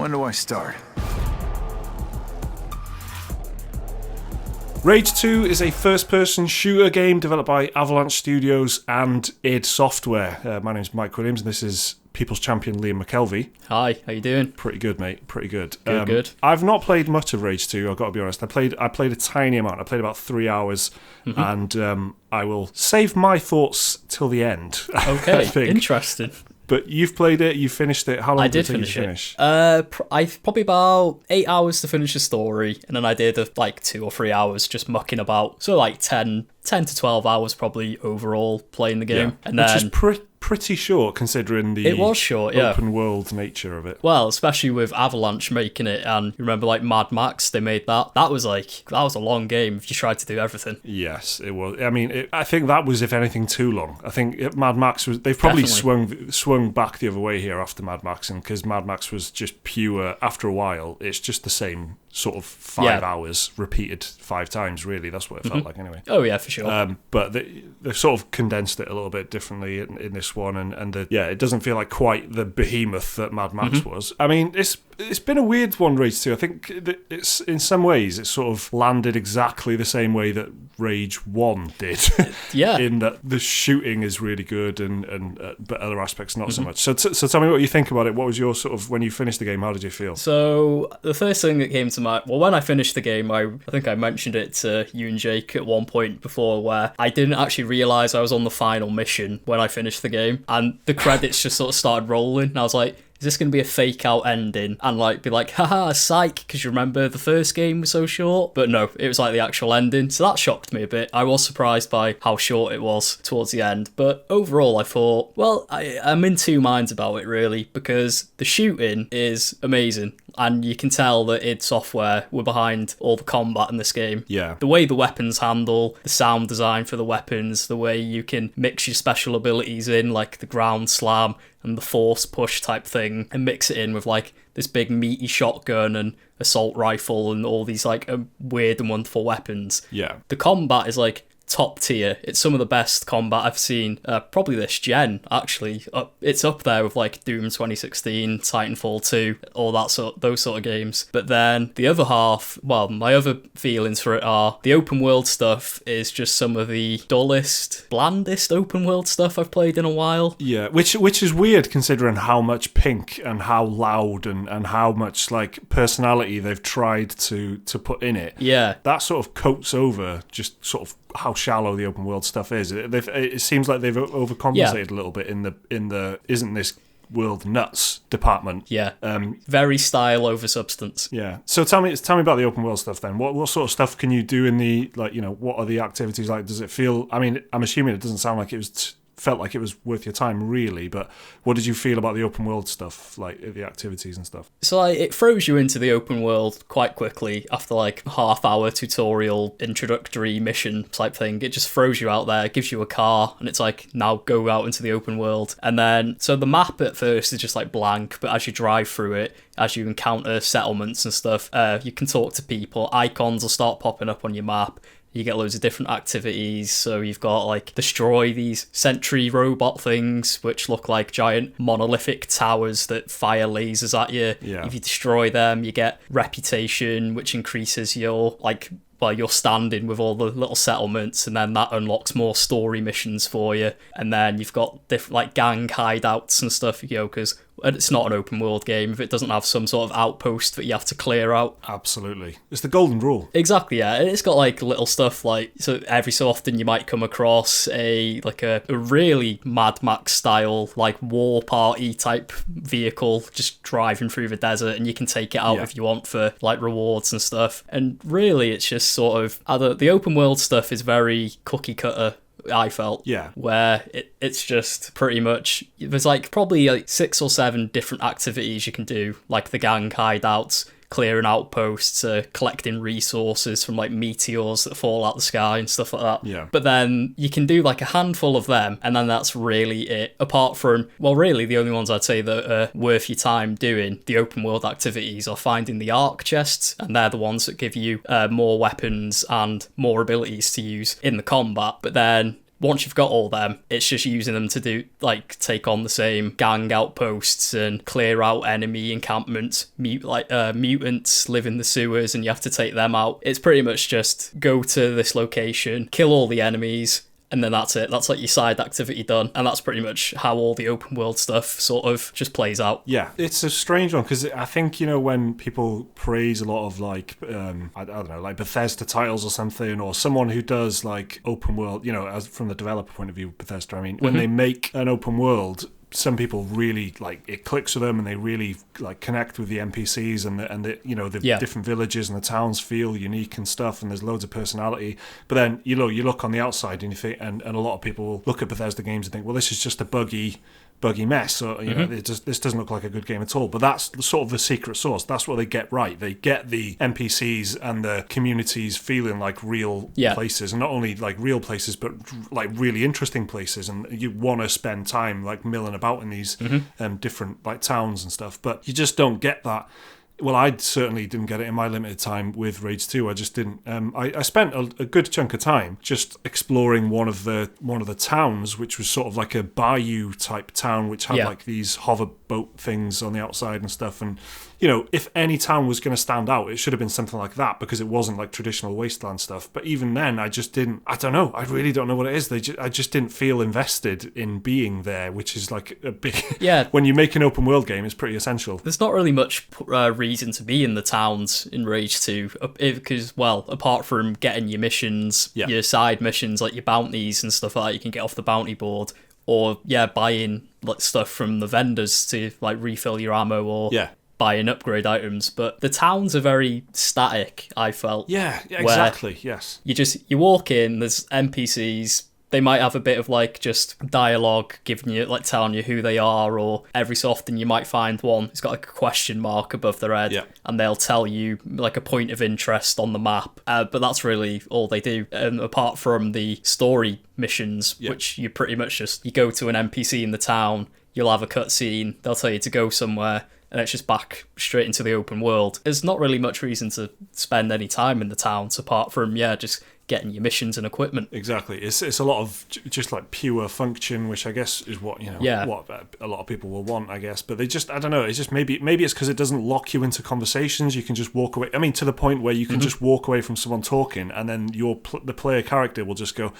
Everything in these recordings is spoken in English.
When do I start? Rage 2 is a first-person shooter game developed by Avalanche Studios and id Software. My name's Mike Williams, and this is People's Champion Liam McKelvey. Hi, how you doing? Pretty good, mate. Pretty good. Good. I've not played much of Rage 2, I've got to be honest. I played a tiny amount. I played about 3 hours, and I will save my thoughts till the end. Okay, I think. interesting. But you've played it, you finished it. How long I did it did take you to finish finish? it. I've probably about 8 hours to finish the story, and then I did like 2 or 3 hours just mucking about. So like 10 to 12 hours probably overall playing the game. Yeah. And Which then is pretty short considering the it was short, yeah. open world nature of it. Well, especially with Avalanche making it, and you remember like Mad Max, they made that. That was a long game if you tried to do everything. Yes, it was. I mean, I think that was, if anything, too long. I think Mad Max was. They've probably swung back the other way here after Mad Max, and because Mad Max was just pure. After a while, it's just the same sort of 5 hours repeated 5 times. Really, that's what it felt like anyway. Oh yeah, for sure. But they've sort of condensed it a little bit differently in this one, and it doesn't feel like quite the behemoth that Mad Max was. I mean, it's been a weird one, Rage 2. I think that it's in some ways it's sort of landed exactly the same way that Rage 1 did. Yeah. In that the shooting is really good, and but other aspects not so much. So tell me what you think about it. What was your sort of, when you finished the game, how did you feel? So the first thing that came to mind, well, when I finished the game, I think I mentioned it to you and Jake at one point before, where I didn't actually realise I was on the final mission when I finished the game, and the credits just sort of started rolling, and I was like, is this going to be a fake out ending and like be like, haha, psych, because you remember the first game was so short? But no, it was like the actual ending, so that shocked me a bit. I was surprised by how short it was towards the end, but overall I thought, well, I'm in two minds about it really, because the shooting is amazing, and you can tell that id Software were behind all the combat in this game. Yeah. The way the weapons handle, the sound design for the weapons, the way you can mix your special abilities in, like the ground slam and the force push type thing, and mix it in with like this big meaty shotgun and assault rifle and all these like weird and wonderful weapons. Yeah. The combat is like top tier. It's some of the best combat I've seen, probably this gen actually. It's up there with like Doom 2016, Titanfall 2, all those sort of games. But then the other half, well, my other feelings for it are the open world stuff is just some of the dullest, blandest open world stuff I've played in a while. Yeah, which is weird considering how much pink and how loud and how much like personality they've tried to put in it. Yeah. That sort of coats over just sort of how shallow the open world stuff is. It seems like they've overcompensated a little bit in the isn't this world nuts department. Yeah. Very style over substance. Yeah. So tell me about the open world stuff then. What sort of stuff can you do in the, like, you know, what are the activities like? Does it feel, I mean, I'm assuming it doesn't sound like it was felt like it was worth your time really, but what did you feel about the open world stuff, like the activities and stuff? So like, it throws you into the open world quite quickly after like half-hour tutorial introductory mission type thing. It just throws you out there, gives you a car, and it's like, now go out into the open world. And then so the map at first is just like blank, but as you drive through it, as you encounter settlements and stuff, you can talk to people. Icons will start popping up on your map. You get loads of different activities. So you've got like destroy these sentry robot things, which look like giant monolithic towers that fire lasers at you. Yeah. If you destroy them, you get reputation, which increases your your standing with all the little settlements, and then that unlocks more story missions for you. And then you've got different like gang hideouts and stuff, you know, because it's not an open world game if it doesn't have some sort of outpost that you have to clear out. Absolutely. It's the golden rule. Exactly, yeah. And it's got like little stuff like, so every so often you might come across a really Mad Max style like war party type vehicle just driving through the desert, and you can take it out if you want for like rewards and stuff. And really it's just sort of the open world stuff is very cookie cutter, I felt. Yeah. Where it's just pretty much, there's like probably like 6 or 7 different activities you can do, like the gang hideouts, clearing outposts, collecting resources from like meteors that fall out the sky and stuff like that. Yeah. But then you can do like a handful of them, and then that's really it. Apart from, well, really the only ones I'd say that are worth your time doing the open world activities are finding the arc chests, and they're the ones that give you more weapons and more abilities to use in the combat. But then once you've got all them, it's just using them to do like take on the same gang outposts and clear out enemy encampments. Mutants live in the sewers and you have to take them out. It's pretty much just go to this location, kill all the enemies, and then that's it. That's like your side activity done. And that's pretty much how all the open world stuff sort of just plays out. Yeah, it's a strange one because I think, when people praise a lot of like, I don't know, like Bethesda titles or something, or someone who does like open world, as from the developer point of view, Bethesda, I mean, when they make an open world, some people really like it clicks with them and they really like connect with the NPCs and the different villages and the towns feel unique and stuff, and there's loads of personality. But then you look on the outside and you think, and a lot of people look at Bethesda games and think, well, this is just a buggy mess, or this doesn't look like a good game at all. But that's sort of the secret sauce. That's what they get right. They get the NPCs and the communities feeling like real places, and not only like real places, but like really interesting places. And you want to spend time like milling about in these different like towns and stuff. But you just don't get that. Well, I certainly didn't get it in my limited time with Rage 2. I just didn't. I spent a good chunk of time just exploring one of the towns, which was sort of like a bayou type town, which had like these hoverboat things on the outside and stuff. And if any town was going to stand out, it should have been something like that, because it wasn't like traditional wasteland stuff. But even then, I just didn't. I don't know. I really don't know what it is. I just didn't feel invested in being there, which is like a big. Yeah. When you make an open world game, it's pretty essential. There's not really much reason to be in the towns in Rage 2, because, well, apart from getting your missions, your side missions, like your bounties and stuff like that, you can get off the bounty board, or buying like stuff from the vendors to like refill your ammo, or buying upgrade items. But the towns are very static, I felt. Yeah, exactly. Yes. You walk in, there's NPCs. They might have a bit of like just dialogue giving you, like telling you who they are, or every so often you might find one who's got like a question mark above their head, and they'll tell you like a point of interest on the map. But that's really all they do. Apart from the story missions, which you pretty much you go to an NPC in the town, you'll have a cutscene, they'll tell you to go somewhere, and it's just back straight into the open world. There's not really much reason to spend any time in the towns apart from, just getting your missions and equipment. Exactly. It's a lot of just like pure function, which I guess is what what a lot of people will want, I guess. But they just, I don't know, it's just maybe it's because it doesn't lock you into conversations. You can just walk away. I mean, to the point where you can just walk away from someone talking, and then the player character will just go,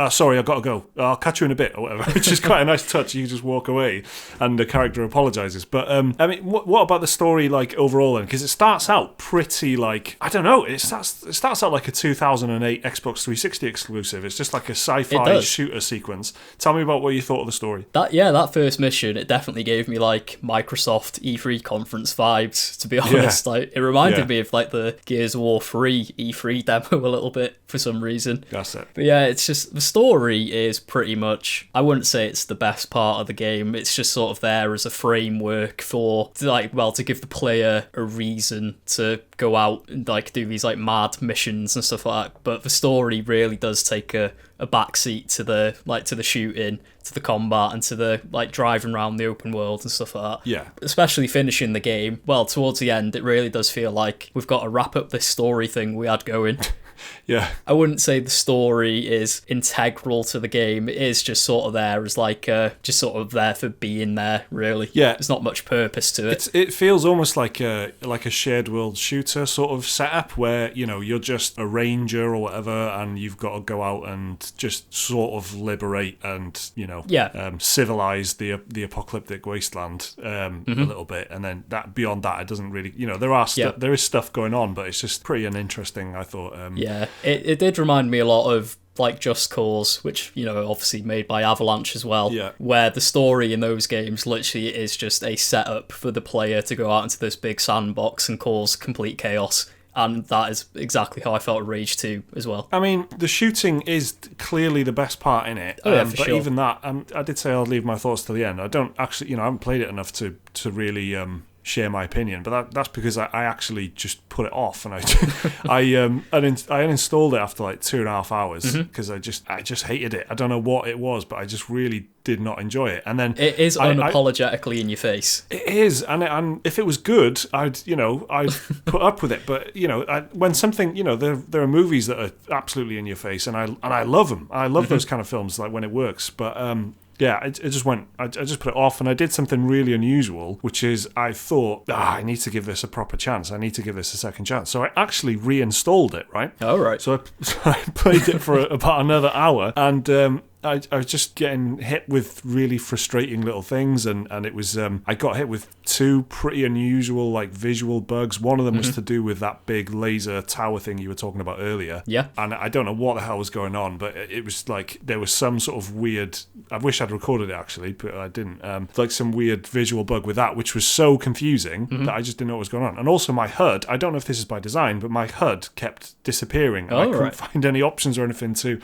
sorry, I've got to go. I'll catch you in a bit, or whatever, which is quite a nice touch. You just walk away and the character apologizes. But I mean, what about the story like overall then? Because it starts out pretty like, I don't know, it starts out like a 2008 Xbox 360 exclusive. It's just like a sci-fi shooter sequence. Tell me about what you thought of the story. That first mission, it definitely gave me like Microsoft E3 conference vibes, to be honest. Like, it reminded me of like the Gears of War 3 E3 demo a little bit for some reason. That's it. But it's just, the story is pretty much, I wouldn't say it's the best part of the game. It's just sort of there as a framework to give the player a reason to go out and like do these like mad missions and stuff like that. But the story really does take a backseat to the shooting, to the combat, and to the like driving around the open world and stuff like that. Yeah. Especially finishing the game, well, towards the end, it really does feel like we've got to wrap up this story thing we had going. Yeah. I wouldn't say the story is integral to the game. It is just sort of there as like just sort of there for being there, really. Yeah. There's not much purpose to it. It feels almost like a shared world shooter sort of setup where, you're just a ranger or whatever, and you've got to go out and just sort of liberate and, civilize the apocalyptic wasteland a little bit. And then beyond that, it doesn't really, there is stuff going on, but it's just pretty uninteresting, I thought. It did remind me a lot of like Just Cause, which, obviously made by Avalanche as well, where the story in those games literally is just a setup for the player to go out into this big sandbox and cause complete chaos. And that is exactly how I felt Rage 2 as well. I mean, the shooting is clearly the best part in it. For but sure. Even that, I did say I'll leave my thoughts to the end. I don't actually, I haven't played it enough to really share my opinion, but that's because I actually just put it off, and I uninstalled it after like 2.5 hours because I just hated it. I don't know what it was, but I just really did not enjoy it. And then it is unapologetically in your face. It is, and if it was good, I'd put up with it. But when something, there are movies that are absolutely in your face, and I love them. I love those kind of films, like when it works. But yeah, it just went. I just put it off, and I did something really unusual, which is I thought, I need to give this a proper chance. I need to give this a second chance. So I actually reinstalled it. Right. Oh, right. So I played it for about another hour, and I was just getting hit with really frustrating little things, and it was I got hit with two pretty unusual like visual bugs. One of them was to do with that big laser tower thing you were talking about earlier. Yeah. And I don't know what the hell was going on, but it was like there was some sort of weird. I wish I'd recorded it actually, but I didn't. Like some weird visual bug with that, which was so confusing that I just didn't know what was going on. And also my HUD. I don't know if this is by design, but my HUD kept disappearing. And I couldn't find any options or anything to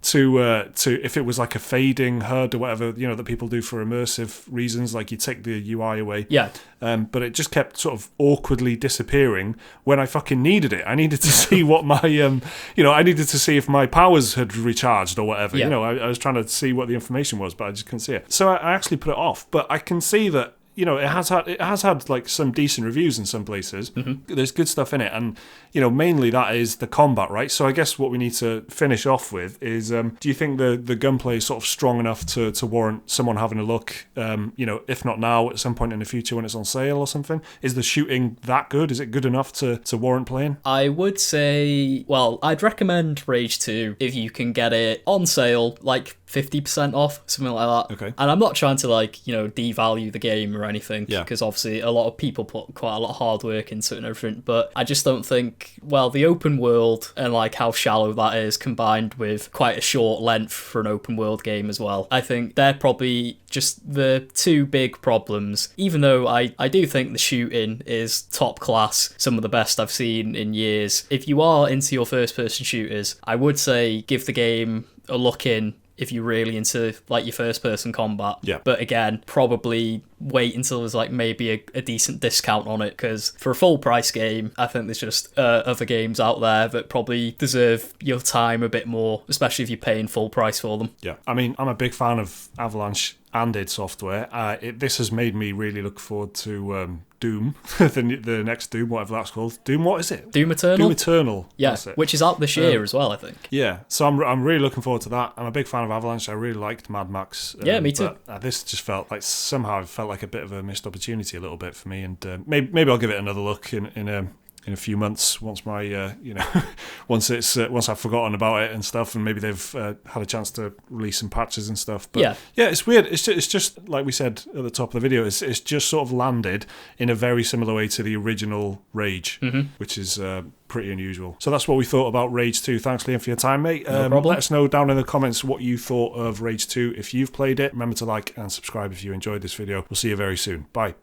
if it was like a fading HUD or whatever, that people do for immersive reasons, like you take the UI away. Yeah. But it just kept sort of awkwardly disappearing when I fucking needed it. I needed to see what my, I needed to see if my powers had recharged or whatever. Yeah. I was trying to see what the information was, but I just couldn't see it. So I actually put it off. But I can see that, it has had like some decent reviews in some places. There's good stuff in it, and mainly that is the combat, right? So I guess what we need to finish off with is, do you think the gunplay is sort of strong enough to warrant someone having a look? If not now, at some point in the future when it's on sale or something. Is the shooting that good? Is it good enough to warrant playing? I would say, well, I'd recommend Rage 2 if you can get it on sale, like 50% off, something like that. Okay. And I'm not trying to devalue the game or anything, Yeah. because obviously a lot of people put quite a lot of hard work into it and everything, but I just don't think, the open world and like how shallow that is combined with quite a short length for an open world game as well, I think they're probably just the two big problems, even though I do think the shooting is top class, some of the best I've seen in years. If you are into your first person shooters, I would say give the game a look in if you're really into like your first person combat. Yeah. But again, probably wait until there's like maybe a decent discount on it, because for a full price game, I think there's just other games out there that probably deserve your time a bit more, especially if you're paying full price for them. Yeah. I mean, I'm a big fan of Avalanche and id Software. This has made me really look forward to Doom, the next Doom, whatever that's called. Doom, what is it? Doom Eternal? Doom Eternal. Yeah, that's it. which is out this year as well, I think. Yeah, so I'm really looking forward to that. I'm a big fan of Avalanche. I really liked Mad Max. Yeah, me too. But, this just felt like a bit of a missed opportunity a little bit for me, and maybe I'll give it another look in a few months once my once I've forgotten about it and stuff, and maybe they've had a chance to release some patches and stuff. But yeah, it's weird. It's just like we said at the top of the video. It's just sort of landed in a very similar way to the original Rage, which is pretty unusual. So that's what we thought about Rage 2. Thanks, Liam, for your time, mate. No problem. Let us know down in the comments what you thought of Rage 2 if you've played it. Remember to like and subscribe if you enjoyed this video. We'll see you very soon. Bye.